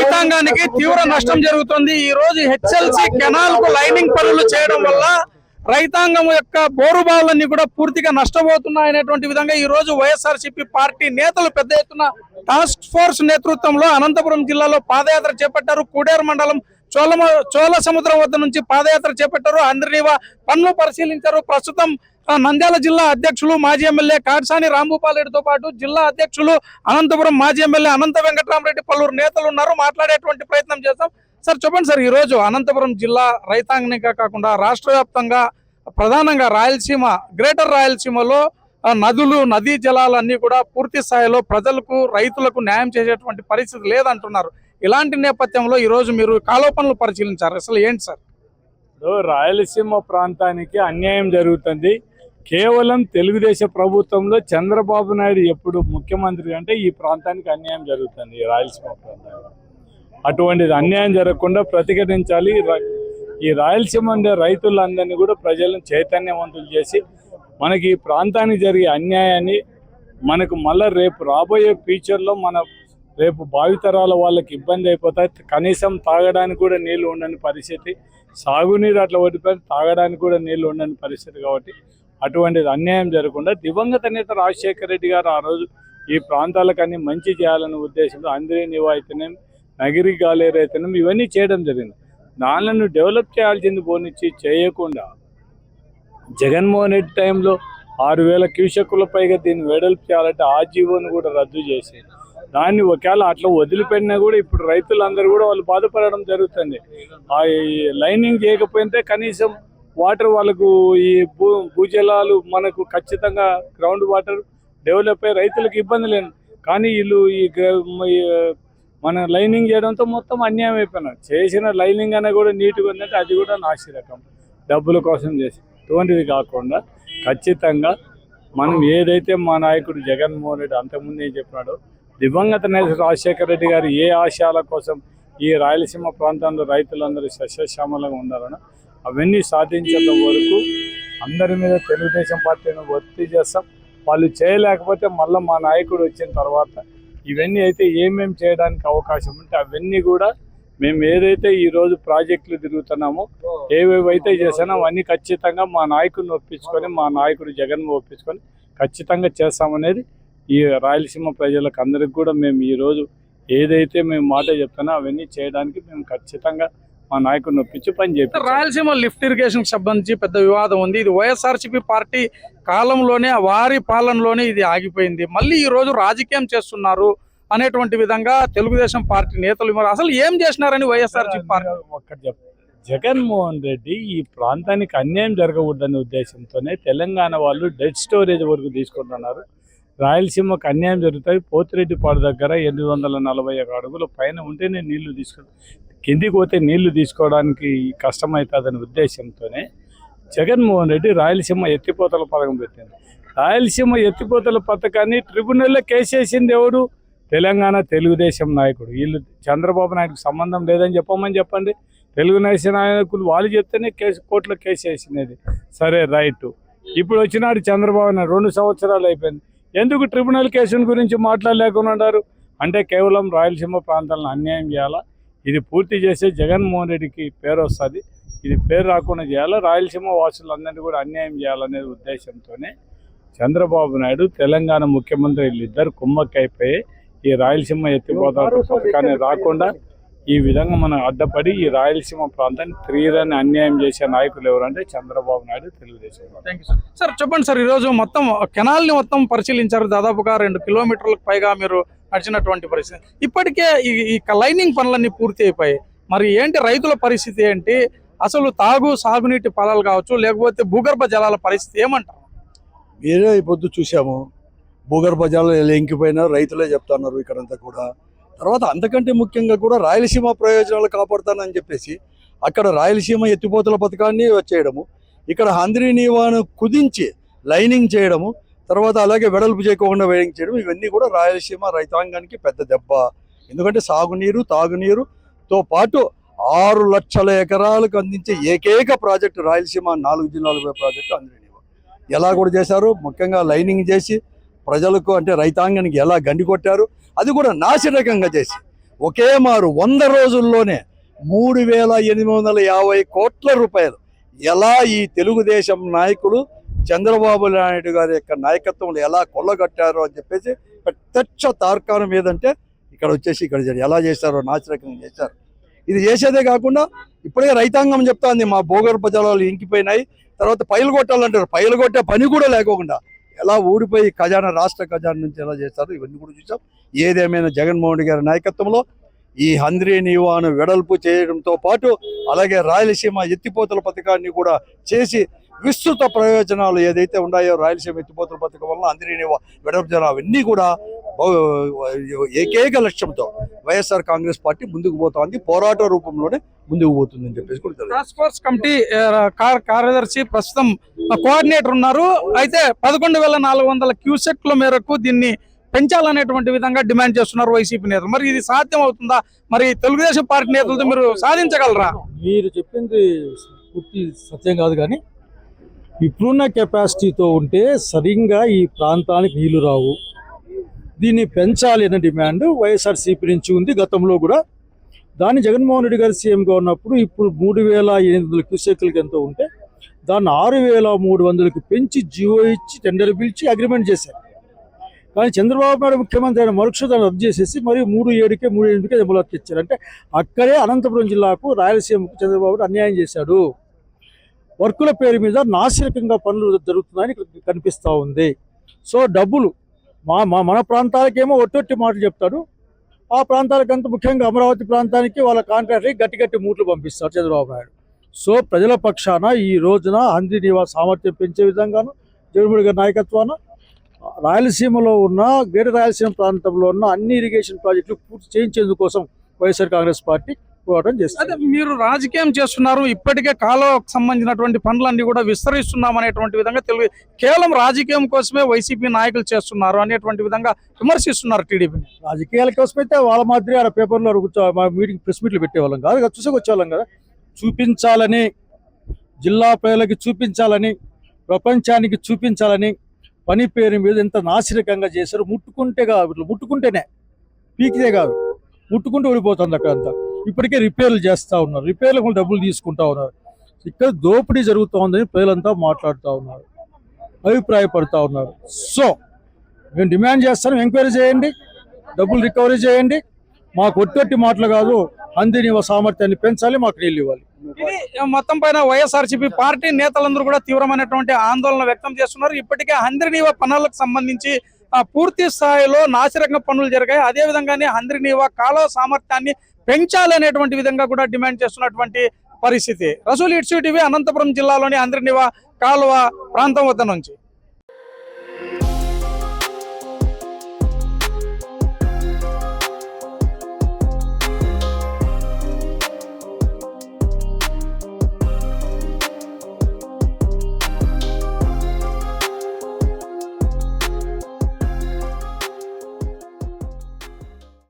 రైతాంగానికి తీవ్ర నష్టం జరుగుతుంది. ఈ రోజు హెచ్ఎల్సి కెనాల్ కు లైనింగ్ పనులు చేయడం వల్ల రైతాంగం యొక్క బోరుబావులన్నీ కూడా పూర్తిగా నష్టపోతున్నాయనేటువంటి విధంగా ఈ రోజు వైఎస్ఆర్సీపీ పార్టీ నేతలు పెద్ద ఎత్తున టాస్క్ ఫోర్స్ నేతృత్వంలో అనంతపురం జిల్లాలో పాదయాత్ర చేపట్టారు. కూడేరు మండలం చోళ సముద్రం వద్ద నుంచి పాదయాత్ర చేపట్టారు. అందరినీవా పనులు పరిశీలించారు. ప్రస్తుతం నంద్యాల జిల్లా అధ్యక్షులు మాజీ ఎమ్మెల్యే కాట్సాని రాంభూపాల్ రెడ్డితో పాటు జిల్లా అధ్యక్షులు అనంతపురం మాజీ ఎమ్మెల్యే అనంత వెంకటరామరెడ్డి పలువురు నేతలు ఉన్నారు. మాట్లాడేటువంటి ప్రయత్నం చేస్తాం. సార్ చెప్పండి సార్, ఈ రోజు అనంతపురం జిల్లా రైతాంగంగా కాకుండా రాష్ట్ర వ్యాప్తంగా ప్రధానంగా రాయలసీమ గ్రేటర్ రాయలసీమలో నదులు నదీ జలాలన్నీ కూడా పూర్తి స్థాయిలో ప్రజలకు రైతులకు న్యాయం చేసేటువంటి పరిస్థితి లేదంటున్నారు. ఇలాంటి నేపథ్యంలో ఈ రోజు మీరు కాలువ పనులు పరిశీలించారు. అసలు ఏంటి సార్? రాయలసీమ ప్రాంతానికి అన్యాయం జరుగుతుంది. కేవలం తెలుగుదేశం ప్రభుత్వంలో చంద్రబాబు నాయుడు ఎప్పుడు ముఖ్యమంత్రి అంటే ఈ ప్రాంతానికి అన్యాయం జరుగుతుంది. ఈ రాయలసీమ ప్రాంతానికి అటువంటిది అన్యాయం జరగకుండా ప్రతిఘటించాలి. ఈ రాయలసీమ ఉండే రైతులందరినీ కూడా ప్రజలను చైతన్యవంతులు చేసి మనకి ఈ ప్రాంతానికి జరిగే అన్యాయాన్ని మనకు మళ్ళీ రేపు రాబోయే ఫ్యూచర్లో రేపు భావితరాల వాళ్ళకి ఇబ్బంది అయిపోతాయి. కనీసం తాగడానికి కూడా నీళ్లు ఉండని పరిస్థితి, సాగునీరు అట్లా ఓడిపోయి తాగడానికి కూడా నీళ్లు ఉండని పరిస్థితి. కాబట్టి అటువంటిది అన్యాయం జరగకుండా దివంగత నేత రాజశేఖర రెడ్డి గారు ఆ రోజు ఈ ప్రాంతాలకు అన్ని మంచి చేయాలనే ఉద్దేశంలో అందరి నివాయితీనే నగిరి గాలేరు అయితేనే ఇవన్నీ చేయడం జరిగింది. దానిలను డెవలప్ చేయాల్సింది పోనిచ్చి చేయకుండా జగన్మోహన్ రెడ్డి టైంలో 6,000 క్యూసెక్కుల పైగా దీన్ని వెడల్పు చేయాలంటే ఆ జీవోను కూడా రద్దు చేసి దాన్ని ఒకవేళ అట్లా వదిలిపెట్టినా కూడా ఇప్పుడు రైతులందరూ కూడా వాళ్ళు బాధపడడం జరుగుతుంది. ఆ లైనింగ్ చేయకపోతే కనీసం వాటర్ వాళ్ళకు ఈ భూజలాలు మనకు ఖచ్చితంగా గ్రౌండ్ వాటర్ డెవలప్ అయ్యి రైతులకు ఇబ్బంది లేదు. కానీ వీళ్ళు మన లైనింగ్ చేయడంతో మొత్తం అన్యాయం అయిపోయినారు. చేసిన లైనింగ్ అనే కూడా నీట్గా ఉందంటే అది కూడా నాసిరకం, డబ్బుల కోసం చేసి. అటువంటిది కాకుండా ఖచ్చితంగా మనం ఏదైతే మా నాయకుడు జగన్మోహన్ రెడ్డి అంతకుముందు ఏం చెప్పినాడో దివంగత నేత రాజశేఖర రెడ్డి గారు ఏ ఆశయాల కోసం ఈ రాయలసీమ ప్రాంతంలో రైతులందరూ సస్యశ్యామలంగా ఉండాలనో అవన్నీ సాధించేంత వరకు అందరి మీద తెలుగుదేశం పార్టీని ఒత్తిడి చేస్తాం. వాళ్ళు చేయలేకపోతే మళ్ళీ మా నాయకుడు వచ్చిన తర్వాత ఇవన్నీ అయితే ఏమేమి చేయడానికి అవకాశం ఉంటే అవన్నీ కూడా మేము ఏదైతే ఈరోజు ప్రాజెక్టులు తిరుగుతున్నామో ఏవేవైతే చేసానో అవన్నీ ఖచ్చితంగా మా నాయకుడిని ఒప్పించుకొని మా నాయకుడు జగన్ ఒప్పించుకొని ఖచ్చితంగా చేస్తామనేది ఈ రాయలసీమ ప్రజలకు అందరికి కూడా మేము ఈరోజు ఏదైతే మేము మాట చెప్తానో అవన్నీ చేయడానికి మేము ఖచ్చితంగా మా నాయకుడిని ఒప్పించి పని చేస్తాం. రాయలసీమ లిఫ్ట్ ఇరిగేషన్ సంబంధించి పెద్ద వివాదం ఉంది. ఇది వైఎస్ఆర్సీపీ పార్టీ కాలంలోనే వారి పాలనలోనే ఇది ఆగిపోయింది. మళ్ళీ ఈ రోజు రాజకీయం చేస్తున్నారు అనేటువంటి విధంగా తెలుగుదేశం పార్టీ నేతలు అసలు ఏం చేసినారని వైఎస్ఆర్సీపీ పార్టీ ఒక్కటి జగన్మోహన్ రెడ్డి ఈ ప్రాంతానికి అన్యాయం జరగకూడదనే ఉద్దేశంతోనే తెలంగాణ వాళ్ళు డెడ్ స్టోరేజ్ వరకు తీసుకుంటున్నారు. రాయలసీమకు అన్యాయం జరుగుతాయి. పోతిరెడ్డిపాడు దగ్గర 841 అడుగుల పైన ఉంటేనే నీళ్లు కిందికి పోతే నీళ్లు తీసుకోవడానికి కష్టమవుతుందనే ఉద్దేశంతోనే జగన్మోహన్ రెడ్డి రాయలసీమ ఎత్తిపోతల పథకం పెట్టింది. రాయలసీమ ఎత్తిపోతల పథకాన్ని ట్రిబ్యునల్లో కేసేసింది ఎవరు? తెలంగాణ తెలుగుదేశం నాయకుడు. వీళ్ళు చంద్రబాబు నాయుడుకి సంబంధం లేదని చెప్పండి. తెలుగుదేశం నాయకులు వాళ్ళు చెప్తేనే కోర్టులో కేసు వేసినది. సరే రైట్. ఇప్పుడు వచ్చినాడు చంద్రబాబు నాయుడు 2 సంవత్సరాలు అయిపోయింది. ఎందుకు ట్రిబ్యునల్ కేసుల గురించి మాట్లాడలేకున్నారు? అంటే కేవలం రాయలసీమ ప్రాంతాలను అన్యాయం చేయాలా, ఇది పూర్తి చేసే జగన్మోహన్ రెడ్డికి పేరు వస్తుంది, ఇది పేరు రాకుండా చేయాలా, రాయలసీమ వాసులందరినీ కూడా అన్యాయం చేయాలనే ఉద్దేశంతోనే చంద్రబాబు నాయుడు తెలంగాణ ముఖ్యమంత్రి వీళ్ళిద్దరు కుమ్మక్కైపోయి ఈ రాయలసీమ ఎత్తిపోతల పథకాన్ని రాకుండా ఈ విధంగా మనం అడ్డపడి ఈ రాయలసీమ ప్రాంతాన్ని తీరని అన్యాయం చేసే నాయకులు ఎవరంటే చంద్రబాబు నాయుడు, తెలుగుదేశం. సార్ చెప్పండి సార్, ఈరోజు మొత్తం కెనాల్ని మొత్తం పరిశీలించారు. దాదాపుగా 2 కిలోమీటర్లకు పైగా మీరు నడిచినటువంటి పరిస్థితి. ఇప్పటికే ఈ లైనింగ్ పనులన్నీ పూర్తి అయిపోయాయి. మరి ఏంటి రైతుల పరిస్థితి ఏంటి? అసలు సాగునీటి పొలాలు కావచ్చు, లేకపోతే భూగర్భ జలాల పరిస్థితి ఏమంటారు? మీరే పొద్దు చూసాము, భూగర్భ జలాలు ఎంకిపోయినా రైతులే చెప్తున్నారు ఇక్కడంతా కూడా. తర్వాత అంతకంటే ముఖ్యంగా కూడా రాయలసీమ ప్రయోజనాలు కాపాడుతానని చెప్పేసి అక్కడ రాయలసీమ ఎత్తిపోతల పథకాన్ని వచ్చేయడము, ఇక్కడ హంద్రీ నీవాను కుదించి లైనింగ్ చేయడము, తర్వాత అలాగే వెడల్పు చేయకుండా వైడింగ్ చేయడం, ఇవన్నీ కూడా రాయలసీమ రైతాంగానికి పెద్ద దెబ్బ. ఎందుకంటే సాగునీరు తాగునీరుతో పాటు 6 లక్షల ఎకరాలకు అందించే ఏకైక ప్రాజెక్టు రాయలసీమ 4 జిల్లాల ప్రాజెక్టు హంద్రీ నీవా. ఎలా కూడా చేశారు, ముఖ్యంగా లైనింగ్ చేసి ప్రజలకు అంటే రైతాంగానికి ఎలా గండి కొట్టారు, అది కూడా నాసిరకంగా చేసి ఒకే మారు 100 రోజుల్లోనే 3,850 కోట్ల రూపాయలు ఎలా ఈ తెలుగుదేశం నాయకులు చంద్రబాబు నాయుడు గారి యొక్క నాయకత్వంలో ఎలా కొల్లగట్టారో అని చెప్పేసి ప్రత్యక్ష తార్కాణం ఏదంటే ఇక్కడ వచ్చేసి ఇక్కడ ఎలా చేశారో నాచరకంగా చేశారు. ఇది చేసేదే కాకుండా ఇప్పుడే రైతాంగం చెప్తాంది మా భూగర్భ జలాలు ఇంకిపోయినాయి, తర్వాత పైలు కొట్టాలంటారు, పైలు కొట్టే పని కూడా లేకోకుండా ఎలా ఊడిపోయి ఖజానా రాష్ట్ర ఖజానా నుంచి ఎలా చేస్తారు ఇవన్నీ కూడా చూసాం. ఏదేమైనా జగన్మోహన్ రెడ్డి గారి నాయకత్వంలో ఈ హంద్రీ నీవాను వెడల్పు చేయడంతో పాటు అలాగే రాయలసీమ ఎత్తిపోతల పథకాన్ని కూడా చేసి విస్తృత ప్రయోజనాలు ఏదైతే ఉన్నాయో రాయలసీమ ఎత్తిపోతల పథకం వల్ల హంద్రీ నీవా వెడల్పు జనాలు అవన్నీ కూడా ఏకైక లక్ష్యంతో వైఎస్ఆర్ కాంగ్రెస్ పార్టీ ముందుకు పోతోంది, పోరాట రూపంలోనే ముందుకు పోతుందని చెప్పేసి కూడా టాస్క్ ఫోర్స్ కమిటీ కార్యదర్శి ప్రస్తుతం కోఆర్డినేటర్ ఉన్నారు. అయితే 11,400 క్యూసెక్ల మేరకు దీన్ని పెంచాలనేటువంటి విధంగా డిమాండ్ చేస్తున్నారు వైసీపీ నేతలు. మరి ఇది సాధ్యం అవుతుందా? మరి తెలుగుదేశం పార్టీ నేతలతో మీరు సాధించగలరా? మీరు చెప్పింది పూర్తి సత్యం కాదు, కానీ ఇప్పుడున్న కెపాసిటీతో ఉంటే సరిగ్గా ఈ ప్రాంతానికి నీళ్లు రావు. దీన్ని పెంచాలి అనే డిమాండ్ వైఎస్ఆర్సీపీ నుంచి ఉంది గతంలో కూడా. దాన్ని జగన్మోహన్ రెడ్డి గారు సీఎంగా ఉన్నప్పుడు ఇప్పుడు 3,800 క్యూసెక్లకి ఎంతో ఉంటే దాన్ని 6,300కి పెంచి జియో ఇచ్చి టెండర్ పిలిచి అగ్రిమెంట్ చేశారు. కానీ చంద్రబాబు నాయుడు ముఖ్యమంత్రి అయిన మరుక్షణం రద్దు చేసేసి మరి 3,7కే 3,8కే అమలుకి ఇచ్చారు. అంటే అక్కడే అనంతపురం జిల్లాకు రాయలసీమకు చంద్రబాబు అన్యాయం చేశాడు. వర్కుల పేరు మీద నాసిరకంగా పనులు జరుగుతున్నాయని కనిపిస్తూ ఉంది. సో డబ్బులు మన ప్రాంతాలకేమో ఒట్టొట్టి మాటలు చెప్తాడు, ఆ ప్రాంతాలకంతా ముఖ్యంగా అమరావతి ప్రాంతానికి వాళ్ళ కాంట్రాక్టర్కి గట్టి మూట్లు పంపిస్తారు చంద్రబాబు నాయుడు. సో ప్రజల పక్షాన ఈ రోజున హంద్రీ నీవా సామర్థ్యం పెంచే విధంగాను జగన్మోహన్ గారి నాయకత్వాన రాయలసీమలో ఉన్న గ్రేటర్ రాయలసీమ ప్రాంతంలో ఉన్న అన్ని ఇరిగేషన్ ప్రాజెక్టులు పూర్తి చేయించేందుకోసం వైఎస్ఆర్ కాంగ్రెస్ పార్టీ పోరాటం చేస్తారు. అదే మీరు రాజకీయం చేస్తున్నారు, ఇప్పటికే కాలువకు సంబంధించినటువంటి పనులన్నీ కూడా విస్తరిస్తున్నాం అనేటువంటి విధంగా కేవలం రాజకీయం కోసమే వైసీపీ నాయకులు చేస్తున్నారు అనేటువంటి విధంగా విమర్శిస్తున్నారు టీడీపీని. రాజకీయాల కోసమైతే వాళ్ళ మాదిరి ఆడ పేపర్లో మీటింగ్ ప్రెస్ మీట్లు పెట్టేవాళ్ళం కాదు కదా, చూసుకొచ్చేవాళ్ళం కదా. చూపించాలని, జిల్లా ప్రజలకి చూపించాలని, ప్రపంచానికి చూపించాలని పని పేరు మీద ఎంత నాసిరకంగా చేశారు. ముట్టుకుంటేనే పీకితే కాదు, ముట్టుకుంటూ ఓడిపోతుంది అక్కడంతా. ఇప్పటికే రిపేర్లు చేస్తూ ఉన్నారు, రిపేర్లకు డబ్బులు తీసుకుంటా ఉన్నారు. ఇక్కడ దోపిడీ జరుగుతూ ఉందని ప్రజలంతా మాట్లాడుతూ ఉన్నారు, అభిప్రాయపడుతూ ఉన్నారు. సో మేము డిమాండ్ చేస్తాను, ఎంక్వైరీ చేయండి, డబ్బులు రికవరీ చేయండి. మాకు ఒట్టొట్టి మాటలు కాదు, హంద్రీ నీవా సామర్థ్యాన్ని పెంచాలి, మాకు నీళ్ళు ఇవ్వాలి. ఇది మొత్తం పైన వైఎస్ఆర్సీపీ పార్టీ నేతలందరూ కూడా తీవ్రమైనటువంటి ఆందోళన వ్యక్తం చేస్తున్నారు. ఇప్పటికే హంద్రీ నీవా పనులకు సంబంధించి పూర్తి స్థాయిలో నాసిరకంగా పనులు జరిగాయి. అదే విధంగానే హంద్రీ నీవా కాలువ సామర్థ్యాన్ని పెంచాలనేటువంటి విధంగా కూడా డిమాండ్ చేస్తున్నటువంటి పరిస్థితి. రసూల్ ఇట్స్ టీవీ అనంతపురం జిల్లాలోని హంద్రీ నీవా కాలువ ప్రాంతం వద్ద నుంచి.